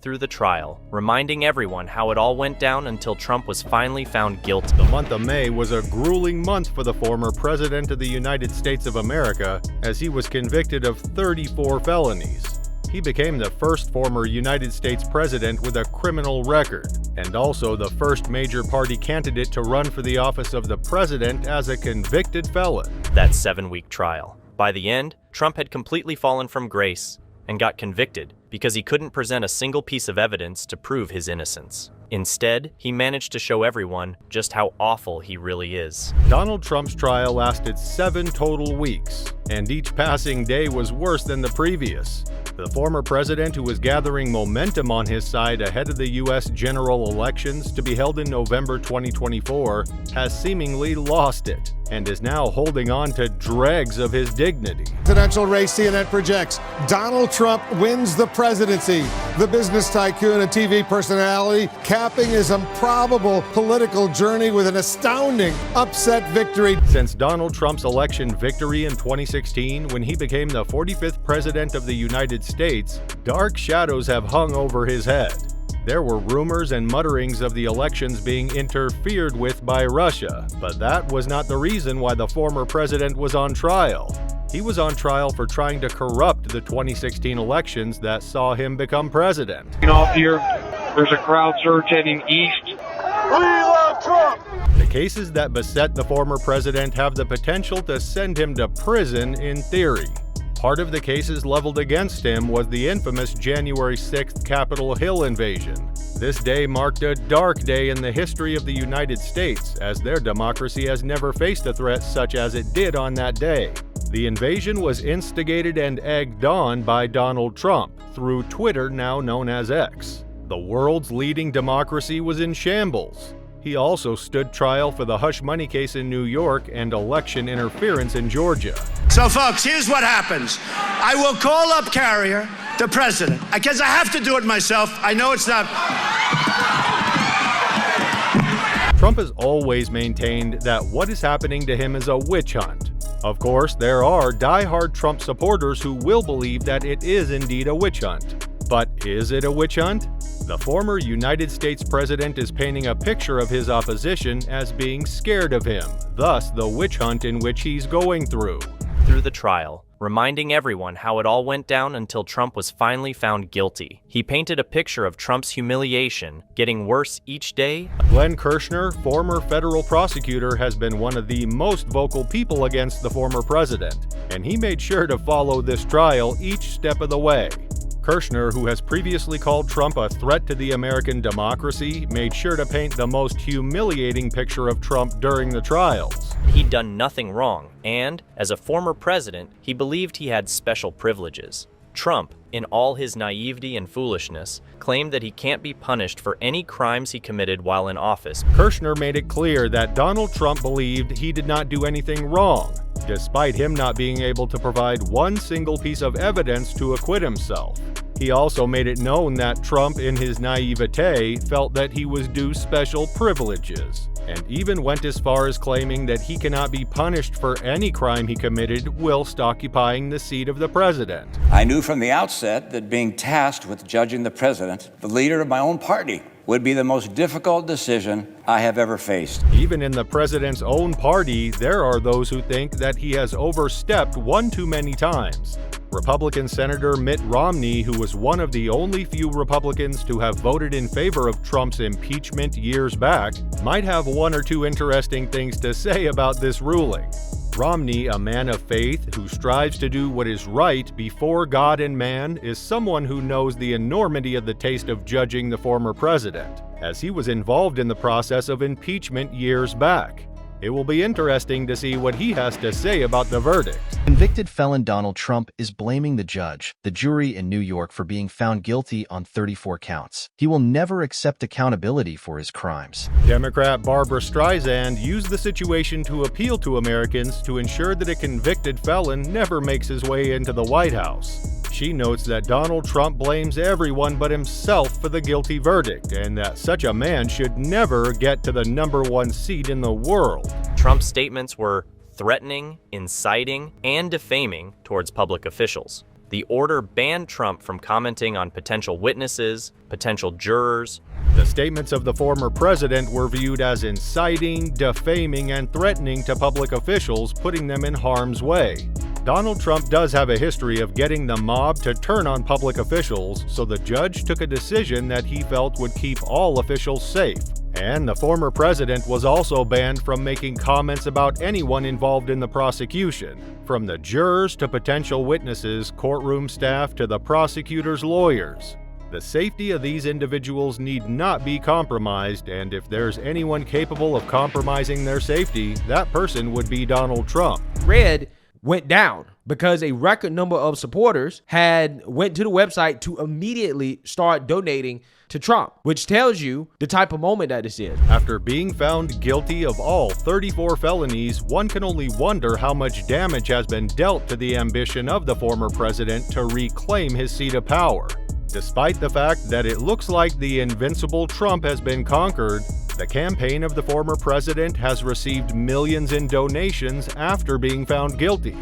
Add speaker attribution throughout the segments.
Speaker 1: through the trial, reminding everyone how it all went down until Trump was finally found guilty.
Speaker 2: The month of May was a grueling month for the former President of the United States of America, as he was convicted of 34 felonies. He became the first former United States president with a criminal record, and also the first major party candidate to run for the office of the president as a convicted felon.
Speaker 1: That 7-week trial. By the end, Trump had completely fallen from grace and got convicted because he couldn't present a single piece of evidence to prove his innocence. Instead, he managed to show everyone just how awful he really is.
Speaker 2: Donald Trump's trial lasted 7 total weeks, and each passing day was worse than the previous. The former president, who was gathering momentum on his side ahead of the U.S. general elections to be held in November 2024, has seemingly lost it and is now holding on to dregs of his dignity.
Speaker 3: Presidential race, CNN projects Donald Trump wins the presidency. The business tycoon and TV personality capping his improbable political journey with an astounding upset victory.
Speaker 2: Since Donald Trump's election victory in 2016, when he became the 45th president of the United States, dark shadows have hung over his head. There were rumors and mutterings of the elections being interfered with by Russia, but that was not the reason why the former president was on trial. He was on trial for trying to corrupt the 2016 elections that saw him become president.
Speaker 4: Off here, there's a crowd surge heading east.
Speaker 3: We love Trump!
Speaker 2: The cases that beset the former president have the potential to send him to prison in theory. Part of the cases leveled against him was the infamous January 6th Capitol Hill invasion. This day marked a dark day in the history of the United States, as their democracy has never faced a threat such as it did on that day. The invasion was instigated and egged on by Donald Trump through Twitter, now known as X. The world's leading democracy was in shambles. He also stood trial for the hush money case in New York and election interference in Georgia.
Speaker 5: So, folks, here's what happens. I will call up Carrier, the president, because I have to do it myself. I know it's not.
Speaker 2: Trump has always maintained that what is happening to him is a witch hunt. Of course, there are die-hard Trump supporters who will believe that it is indeed a witch hunt. But is it a witch hunt? The former United States president is painting a picture of his opposition as being scared of him, thus the witch hunt in which he's going through.
Speaker 1: Through the trial, reminding everyone how it all went down until Trump was finally found guilty. He painted a picture of Trump's humiliation getting worse each day.
Speaker 2: Glenn Kirshner, former federal prosecutor, has been one of the most vocal people against the former president, and he made sure to follow this trial each step of the way. Kirshner, who has previously called Trump a threat to the American democracy, made sure to paint the most humiliating picture of Trump during the trials.
Speaker 1: He'd done nothing wrong, and, as a former president, he believed he had special privileges. Trump, in all his naivety and foolishness, claimed that he can't be punished for any crimes he committed while in office.
Speaker 2: Kirshner made it clear that Donald Trump believed he did not do anything wrong, despite him not being able to provide one single piece of evidence to acquit himself. He also made it known that Trump, in his naivete, felt that he was due special privileges, and even went as far as claiming that he cannot be punished for any crime he committed whilst occupying the seat of the president.
Speaker 6: I knew from the outset that being tasked with judging the president, the leader of my own party, would be the most difficult decision I have ever faced.
Speaker 2: Even in the president's own party, there are those who think that he has overstepped one too many times. Republican Senator Mitt Romney, who was one of the only few Republicans to have voted in favor of Trump's impeachment years back, might have one or two interesting things to say about this ruling. Romney, a man of faith who strives to do what is right before God and man, is someone who knows the enormity of the taste of judging the former president, as he was involved in the process of impeachment years back. It will be interesting to see what he has to say about the verdict.
Speaker 7: Convicted felon Donald Trump is blaming the judge, the jury in New York, for being found guilty on 34 counts. He will never accept accountability for his crimes.
Speaker 2: Democrat Barbara Streisand used the situation to appeal to Americans to ensure that a convicted felon never makes his way into the White House. She notes that Donald Trump blames everyone but himself for the guilty verdict, and that such a man should never get to the #1 seat in the world.
Speaker 1: Trump's statements were threatening, inciting, and defaming towards public officials. The order banned Trump from commenting on potential witnesses, potential jurors.
Speaker 2: The statements of the former president were viewed as inciting, defaming, and threatening to public officials, putting them in harm's way. Donald Trump does have a history of getting the mob to turn on public officials, so the judge took a decision that he felt would keep all officials safe. And the former president was also banned from making comments about anyone involved in the prosecution, from the jurors to potential witnesses, courtroom staff to the prosecutor's lawyers. The safety of these individuals need not be compromised, and if there's anyone capable of compromising their safety, that person would be Donald Trump.
Speaker 8: Red went down because a record number of supporters went to the website to immediately start donating to Trump, which tells you the type of moment that this is.
Speaker 2: After being found guilty of all 34 felonies, one can only wonder how much damage has been dealt to the ambition of the former president to reclaim his seat of power. Despite the fact that it looks like the invincible Trump has been conquered, the campaign of the former president has received millions in donations after being found guilty.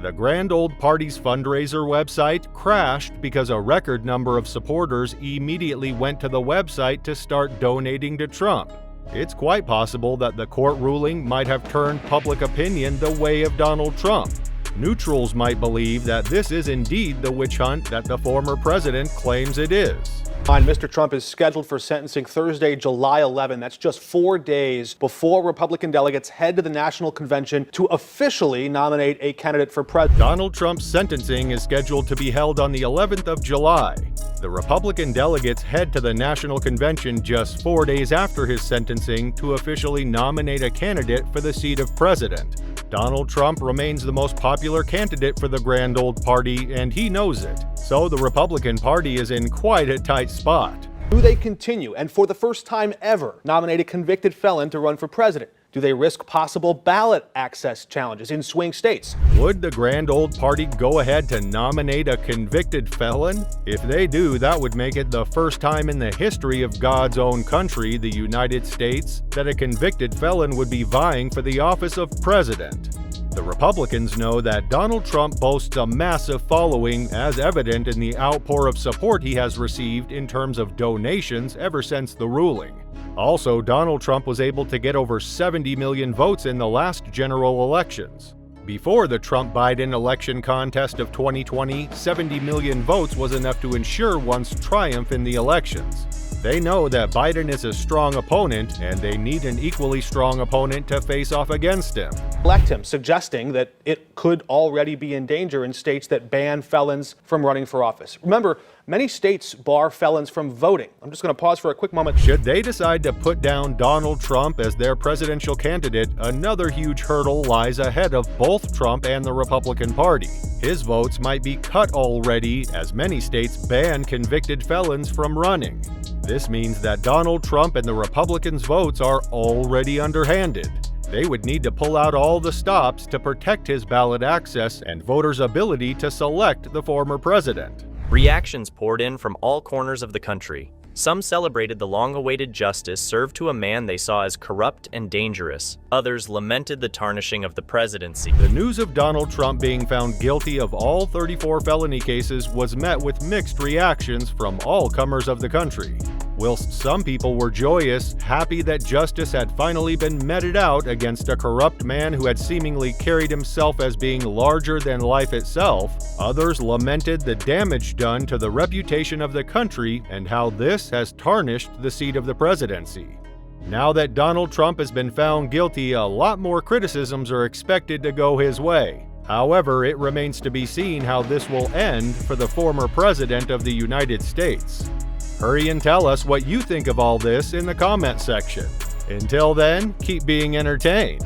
Speaker 2: The Grand Old Party's fundraiser website crashed because a record number of supporters immediately went to the website to start donating to Trump. It's quite possible that the court ruling might have turned public opinion the way of Donald Trump. Neutrals might believe that this is indeed the witch hunt that the former president claims it is.
Speaker 9: Mr. Trump is scheduled for sentencing Thursday, July 11. That's just 4 days before Republican delegates head to the National Convention to officially nominate a candidate for president.
Speaker 2: Donald Trump's sentencing is scheduled to be held on the 11th of July. The Republican delegates head to the National Convention just 4 days after his sentencing to officially nominate a candidate for the seat of president. Donald Trump remains the most popular candidate for the Grand Old Party, and he knows it. So the Republican Party is in quite a tight spot.
Speaker 9: Do they continue and for the first time ever nominate a convicted felon to run for president? Do they risk possible ballot access challenges in swing states?
Speaker 2: Would the Grand Old Party go ahead to nominate a convicted felon? If they do, that would make it the first time in the history of God's own country, the United States, that a convicted felon would be vying for the office of president. The Republicans know that Donald Trump boasts a massive following, as evident in the outpour of support he has received in terms of donations ever since the ruling. Also, Donald Trump was able to get over 70 million votes in the last general elections. Before the Trump-Biden election contest of 2020, 70 million votes was enough to ensure one's triumph in the elections. They know that Biden is a strong opponent, and they need an equally strong opponent to face off against him.
Speaker 9: Elect him, suggesting that it could already be in danger in states that ban felons from running for office. Remember, many states bar felons from voting. I'm just going to pause for a quick moment.
Speaker 2: Should they decide to put down Donald Trump as their presidential candidate, another huge hurdle lies ahead of both Trump and the Republican Party. His votes might be cut already, as many states ban convicted felons from running. This means that Donald Trump and the Republicans' votes are already underhanded. They would need to pull out all the stops to protect his ballot access and voters' ability to select the former president.
Speaker 1: Reactions poured in from all corners of the country. Some celebrated the long-awaited justice served to a man they saw as corrupt and dangerous. Others lamented the tarnishing of the presidency.
Speaker 2: The news of Donald Trump being found guilty of all 34 felony cases was met with mixed reactions from all comers of the country. Whilst some people were joyous, happy that justice had finally been meted out against a corrupt man who had seemingly carried himself as being larger than life itself, others lamented the damage done to the reputation of the country and how this has tarnished the seat of the presidency. Now that Donald Trump has been found guilty, a lot more criticisms are expected to go his way. However, it remains to be seen how this will end for the former president of the United States. Hurry and tell us what you think of all this in the comment section. Until then, keep being entertained.